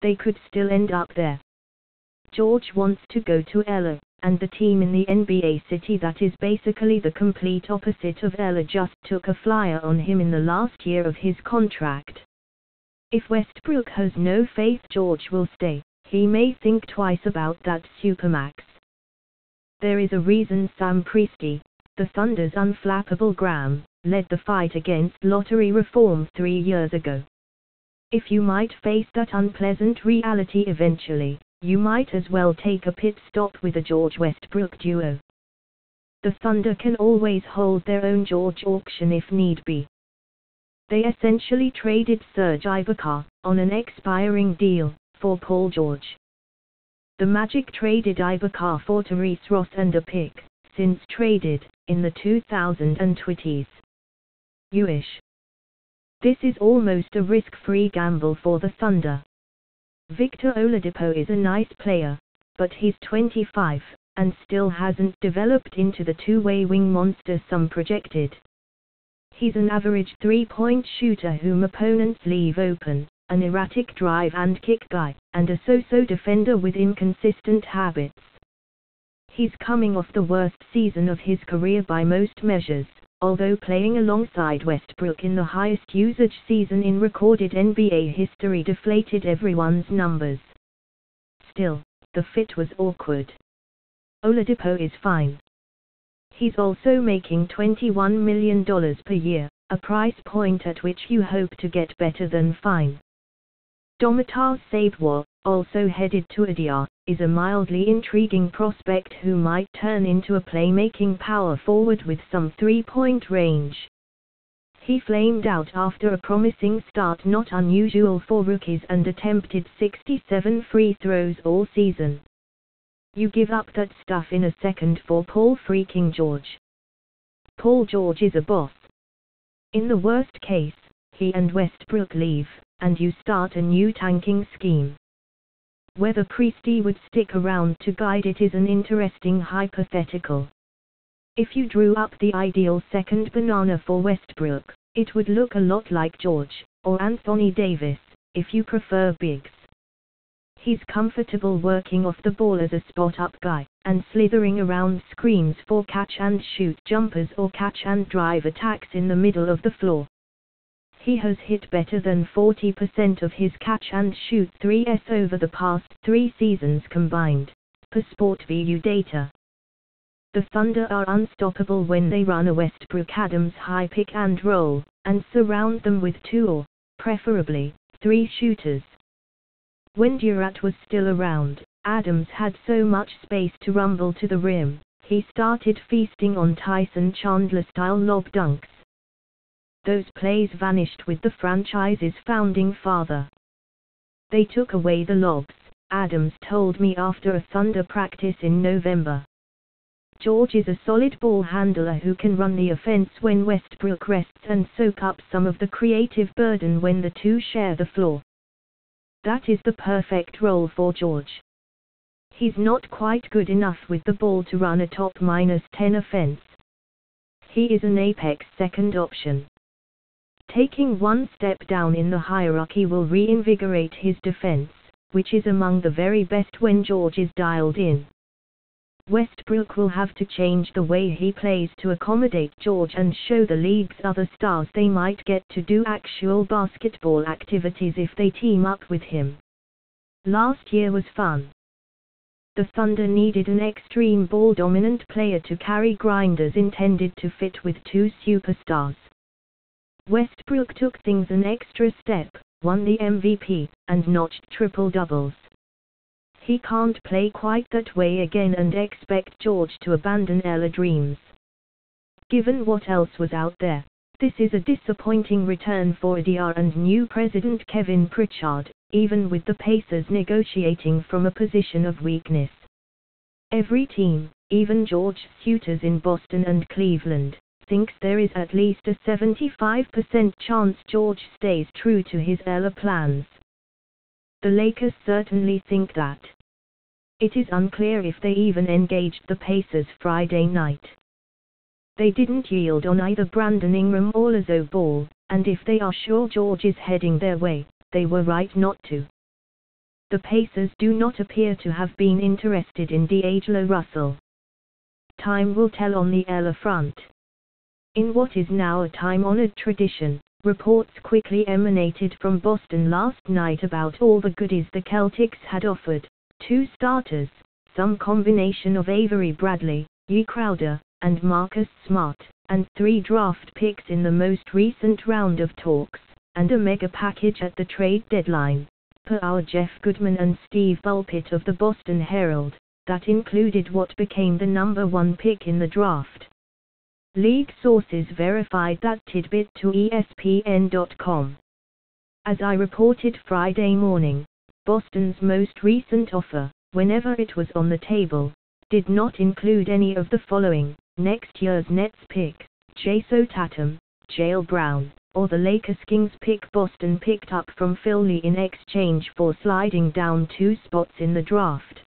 they could still end up there. George wants to go to LA, and the team in the NBA city that is basically the complete opposite of LA just took a flyer on him in the last year of his contract. If Westbrook has no faith George will stay, he may think twice about that supermax. There is a reason Sam Presti, the Thunder's unflappable Gram, led the fight against lottery reform 3 years ago. If you might face that unpleasant reality eventually, you might as well take a pit stop with a George Westbrook duo. The Thunder can always hold their own George auction if need be. They essentially traded Serge Ibaka, on an expiring deal, for Paul George. The Magic traded Ibaka for Tyrese Ross and a pick, since traded, in the 2020s. This is almost a risk-free gamble for the Thunder. Victor Oladipo is a nice player, but he's 25, and still hasn't developed into the two-way wing monster some projected. He's an average three-point shooter whom opponents leave open, an erratic drive and kick guy, and a so-so defender with inconsistent habits. He's coming off the worst season of his career by most measures, although playing alongside Westbrook in the highest usage season in recorded NBA history deflated everyone's numbers. Still, the fit was awkward. Oladipo is fine. He's also making $21 million per year, a price point at which you hope to get better than fine. Domantas Sabonis, also headed to ADR, is a mildly intriguing prospect who might turn into a playmaking power forward with some three-point range. He flamed out after a promising start not unusual for rookies and attempted 67 free throws all season. You give up that stuff in a second for Paul freaking George. Paul George is a boss. In the worst case, he and Westbrook leave, and you start a new tanking scheme. Whether Presti would stick around to guide it is an interesting hypothetical. If you drew up the ideal second banana for Westbrook, it would look a lot like George, or Anthony Davis, if you prefer bigs. He's comfortable working off the ball as a spot-up guy, and slithering around screens for catch-and-shoot jumpers or catch-and-drive attacks in the middle of the floor. He has hit better than 40% of his catch-and-shoot threes over the past 3 seasons combined, per SportVU data. The Thunder are unstoppable when they run a Westbrook-Adams high pick and roll, and surround them with 2 or, preferably, 3 shooters. When Durant was still around, Adams had so much space to rumble to the rim, he started feasting on Tyson Chandler-style lob dunks. Those plays vanished with the franchise's founding father. They took away the lobs, Adams told me after a Thunder practice in November. George is a solid ball handler who can run the offense when Westbrook rests and soak up some of the creative burden when the two share the floor. That is the perfect role for George. He's not quite good enough with the ball to run a top -10 offense. He is an apex second option. Taking one step down in the hierarchy will reinvigorate his defense, which is among the very best when George is dialed in. Westbrook will have to change the way he plays to accommodate George and show the league's other stars they might get to do actual basketball activities if they team up with him. Last year was fun. The Thunder needed an extreme ball-dominant player to carry grinders intended to fit with 2 superstars. Westbrook took things an extra step, won the MVP, and notched triple-doubles. He can't play quite that way again and expect George to abandon LA dreams. Given what else was out there, this is a disappointing return for ADR and new president Kevin Pritchard, even with the Pacers negotiating from a position of weakness. Every team, even George's suitors in Boston and Cleveland, thinks there is at least a 75% chance George stays true to his LA plans. The Lakers certainly think that. It is unclear if they even engaged the Pacers Friday night. They didn't yield on either Brandon Ingram or Lonzo Ball, and if they are sure George is heading their way, they were right not to. the Pacers do not appear to have been interested in D'Angelo Russell. Time will tell on the LA front. In what is now a time-honored tradition, reports quickly emanated from Boston last night about all the goodies the Celtics had offered: 2 starters, some combination of Avery Bradley, Jae Crowder, and Marcus Smart, and 3 draft picks in the most recent round of talks, and a mega package at the trade deadline, per our Jeff Goodman and Steve Bulpett of the Boston Herald, that included what became the number 1 pick in the draft. League sources verified that tidbit to ESPN.com. As I reported Friday morning, Boston's most recent offer, whenever it was on the table, did not include any of the following: next year's Nets pick, Jason Tatum, Jaylen Brown, or the Lakers Kings pick Boston picked up from Philly in exchange for sliding down 2 spots in the draft.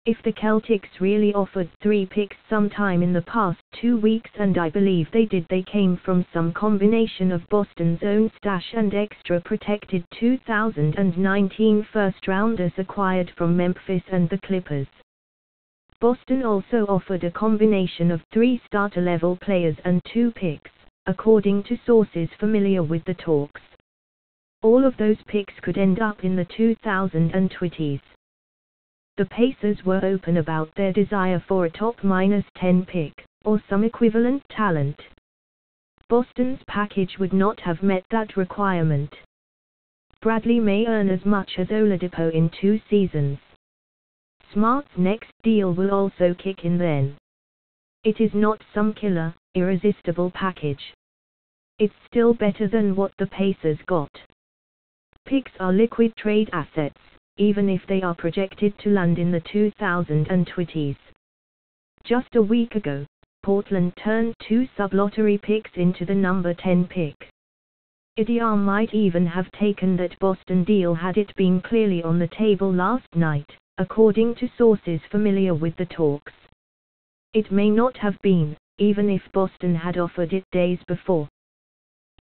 If the Celtics really offered 3 picks sometime in the past 2 weeks, and I believe they did, they came from some combination of Boston's own stash and extra protected 2019 first-rounders acquired from Memphis and the Clippers. Boston also offered a combination of 3 starter-level players and 2 picks, according to sources familiar with the talks. All of those picks could end up in the 2020s. The Pacers were open about their desire for a top -10 pick, or some equivalent talent. Boston's package would not have met that requirement. Bradley may earn as much as Oladipo in 2 seasons. Smart's next deal will also kick in then. It is not some killer, irresistible package. It's still better than what the Pacers got. Picks are liquid trade assets, even if they are projected to land in the 2020s. Just a week ago, Portland turned 2 sub-lottery picks into the number 10 pick. IDR might even have taken that Boston deal had it been clearly on the table last night, according to sources familiar with the talks. It may not have been, even if Boston had offered it days before.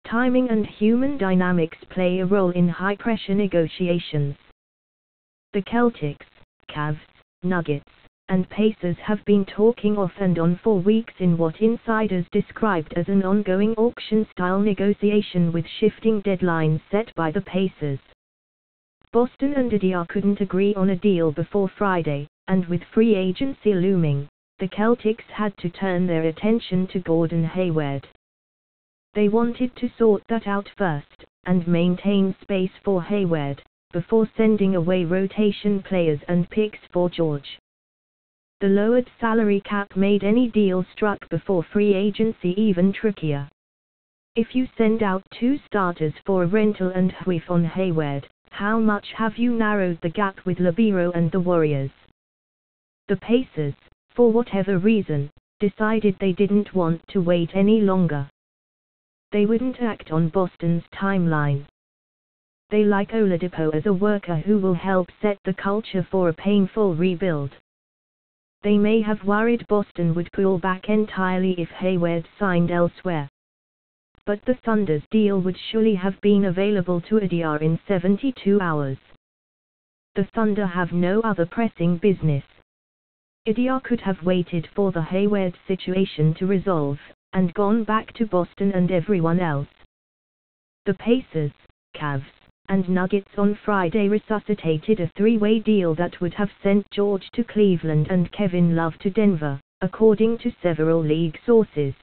Timing and human dynamics play a role in high-pressure negotiations. The Celtics, Cavs, Nuggets, and Pacers have been talking off and on for weeks in what insiders described as an ongoing auction-style negotiation with shifting deadlines set by the Pacers. Boston and IDR couldn't agree on a deal before Friday, and with free agency looming, the Celtics had to turn their attention to Gordon Hayward. They wanted to sort that out first, and maintain space for Hayward, before sending away rotation players and picks for George. The lowered salary cap made any deal struck before free agency even trickier. If you send out 2 starters for a rental and whiff on Hayward, how much have you narrowed the gap with Libero and the Warriors? The Pacers, for whatever reason, decided they didn't want to wait any longer. They wouldn't act on Boston's timeline. They like Oladipo as a worker who will help set the culture for a painful rebuild. They may have worried Boston would pull back entirely if Hayward signed elsewhere. But the Thunder's deal would surely have been available to IDR in 72 hours. The Thunder have no other pressing business. IDR could have waited for the Hayward situation to resolve, and gone back to Boston and everyone else. The Pacers, Cavs, and Nuggets on Friday resuscitated a 3-way deal that would have sent George to Cleveland and Kevin Love to Denver, according to several league sources.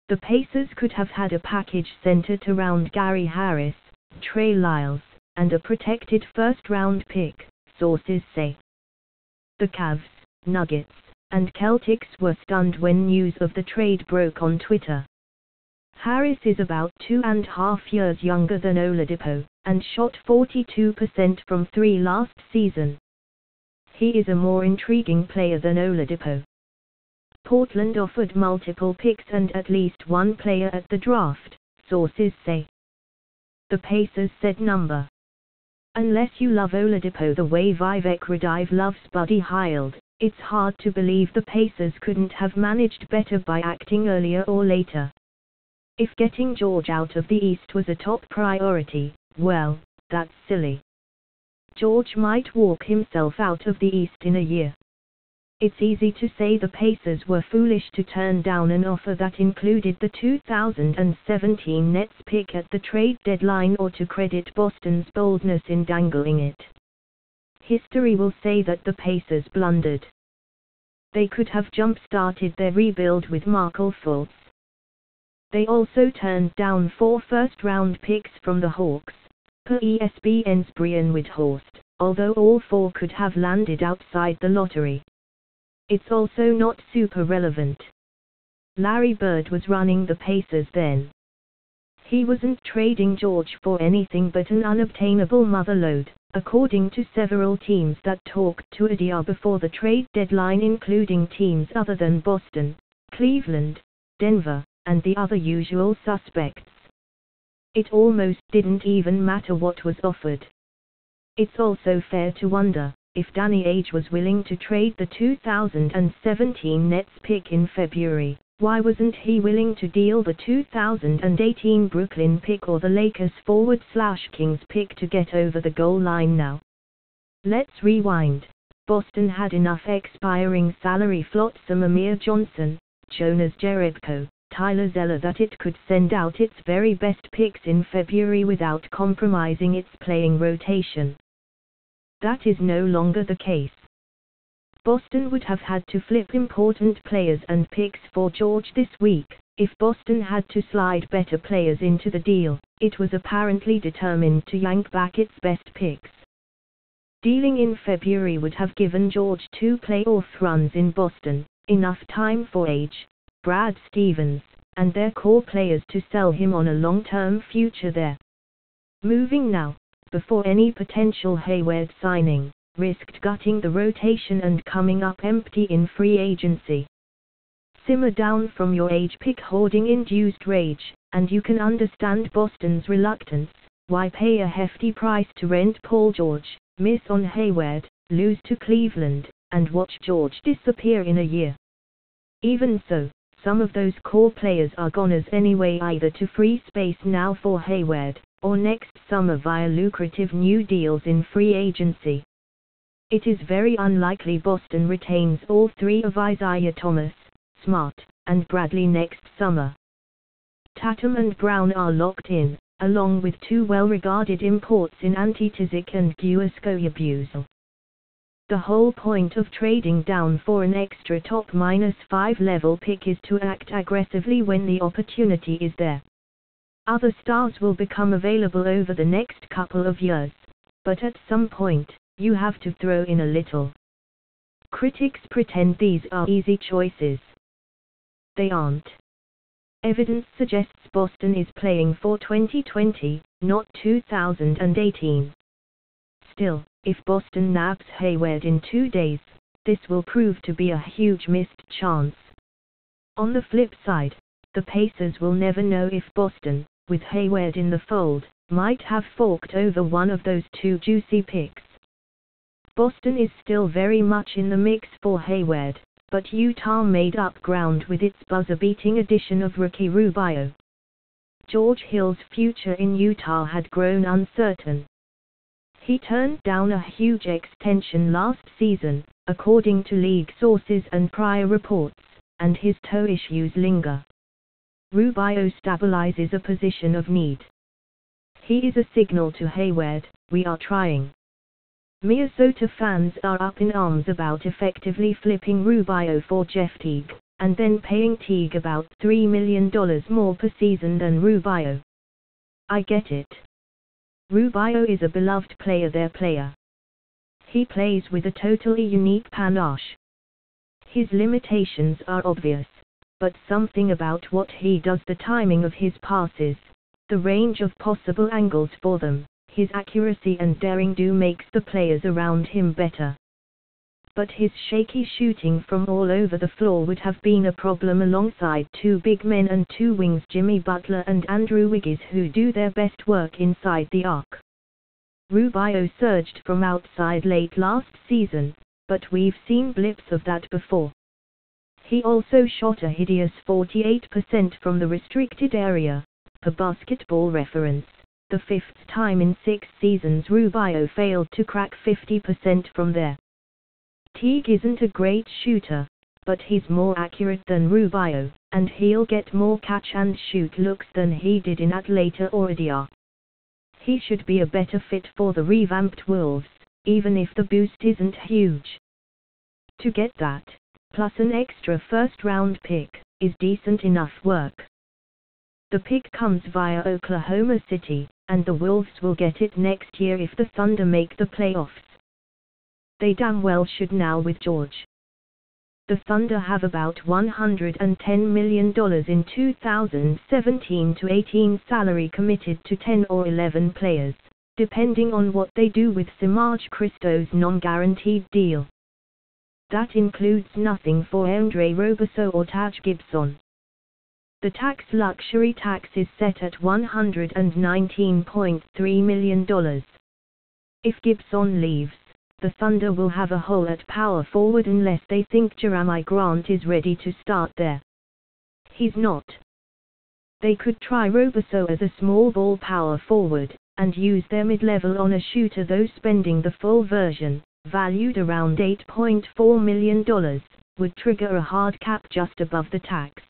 The Pacers could have had a package centered around Gary Harris, Trey Lyles, and a protected first-round pick, sources say. The Cavs, Nuggets, and Celtics were stunned when news of the trade broke on Twitter. Harris is about 2.5 years younger than Oladipo, and shot 42% from 3 last season. He is a more intriguing player than Oladipo. Portland offered multiple picks and at least 1 player at the draft, sources say. The Pacers said number. Unless you love Oladipo the way Vivek Radive loves Buddy Hield, it's hard to believe the Pacers couldn't have managed better by acting earlier or later. If getting George out of the East was a top priority, well, that's silly. George might walk himself out of the East in a year. It's easy to say the Pacers were foolish to turn down an offer that included the 2017 Nets pick at the trade deadline, or to credit Boston's boldness in dangling it. History will say that the Pacers blundered. They could have jump-started their rebuild with Markelle Fultz. They also turned down 4 first-round picks from the Hawks, per ESPN's Brian Windhorst, although all 4 could have landed outside the lottery. It's also not super relevant. Larry Bird was running the Pacers then. He wasn't trading George for anything but an unobtainable motherlode, according to several teams that talked to ADR before the trade deadline, including teams other than Boston, Cleveland, Denver, and the other usual suspects. It almost didn't even matter what was offered. It's also fair to wonder, if Danny Ainge was willing to trade the 2017 Nets pick in February, why wasn't he willing to deal the 2018 Brooklyn pick or the Lakers /Kings pick to get over the goal line now? Let's rewind. Boston had enough expiring salary flotsam Amir Johnson, Jonas Jerebko, Tyler Zeller that it could send out its very best picks in February without compromising its playing rotation. That is no longer the case. Boston would have had to flip important players and picks for George this week. If Boston had to slide better players into the deal, it was apparently determined to yank back its best picks. Dealing in February would have given George 2 playoff runs in Boston, enough time for Ainge, Brad Stevens, and their core players to sell him on a long-term future there. Moving now, before any potential Hayward signing, risked gutting the rotation and coming up empty in free agency. Simmer down from your age pick hoarding-induced rage, and you can understand Boston's reluctance. Why pay a hefty price to rent Paul George, miss on Hayward, lose to Cleveland, and watch George disappear in a year? Even so, some of those core players are goners anyway, either to free space now for Hayward, or next summer via lucrative new deals in free agency. It is very unlikely Boston retains all 3 of Isaiah Thomas, Smart, and Bradley next summer. Tatum and Brown are locked in, along with 2 well-regarded imports in Antetokounmpo and Guiuscoiabuse. The whole point of trading down for an extra top -5 level pick is to act aggressively when the opportunity is there. Other stars will become available over the next couple of years, but at some point, you have to throw in a little. Critics pretend these are easy choices. They aren't. Evidence suggests Boston is playing for 2020, not 2018. Still, if Boston nabs Hayward in 2 days, this will prove to be a huge missed chance. On the flip side, the Pacers will never know if Boston, with Hayward in the fold, might have forked over one of those 2 juicy picks. Boston is still very much in the mix for Hayward, but Utah made up ground with its buzzer-beating addition of rookie Rubio. George Hill's future in Utah had grown uncertain. He turned down a huge extension last season, according to league sources and prior reports, and his toe issues linger. Rubio stabilizes a position of need. He is a signal to Hayward, we are trying. Minnesota fans are up in arms about effectively flipping Rubio for Jeff Teague, and then paying Teague about $3 million more per season than Rubio. I get it. Rubio is a beloved player. He plays with a totally unique panache. His limitations are obvious, but something about what he does, the timing of his passes, the range of possible angles for them, his accuracy and daring-do makes the players around him better. But his shaky shooting from all over the floor would have been a problem alongside 2 big men and 2 wings, Jimmy Butler and Andrew Wiggins, who do their best work inside the arc. Rubio surged from outside late last season, but we've seen blips of that before. He also shot a hideous 48% from the restricted area, per Basketball Reference. the 5th time in 6 seasons Rubio failed to crack 50% from there. Teague isn't a great shooter, but he's more accurate than Rubio, and he'll get more catch-and-shoot looks than he did in Atlanta or Adia. He should be a better fit for the revamped Wolves, even if the boost isn't huge. To get that, plus an extra first-round pick, is decent enough work. The pick comes via Oklahoma City, and the Wolves will get it next year if the Thunder make the playoffs. They damn well should now with George. The Thunder have about $110 million in 2017-18 salary committed to 10 or 11 players, depending on what they do with Semaj Christo's non-guaranteed deal. That includes nothing for Andre Roberso or Taj Gibson. The tax luxury tax is set at $119.3 million. If Gibson leaves, the Thunder will have a hole at power forward unless they think Jerami Grant is ready to start there. He's not. They could try Roberso as a small ball power forward, and use their mid-level on a shooter, though spending the full version, valued around $8.4 million, would trigger a hard cap just above the tax.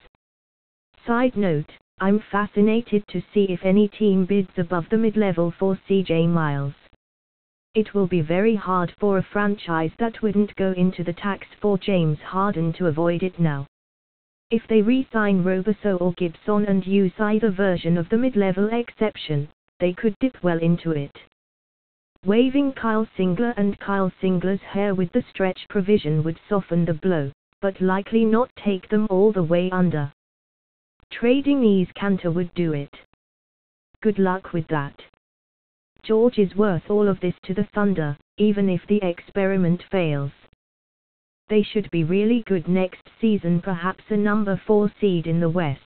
Side note, I'm fascinated to see if any team bids above the mid-level for CJ Miles. It will be very hard for a franchise that wouldn't go into the tax for James Harden to avoid it now. If they re-sign Roberso or Gibson and use either version of the mid-level exception, they could dip well into it. Waiving Kyle Singler and Kyle Singler's hair with the stretch provision would soften the blow, but likely not take them all the way under. Trading Ease Kanter would do it. Good luck with that. George is worth all of this to the Thunder, even if the experiment fails. They should be really good next season, perhaps a number 4 seed in the West.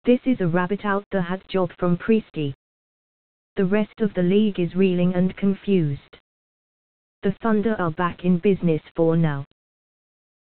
This is a rabbit out the hat job from Priesty. The rest of the league is reeling and confused. The Thunder are back in business for now.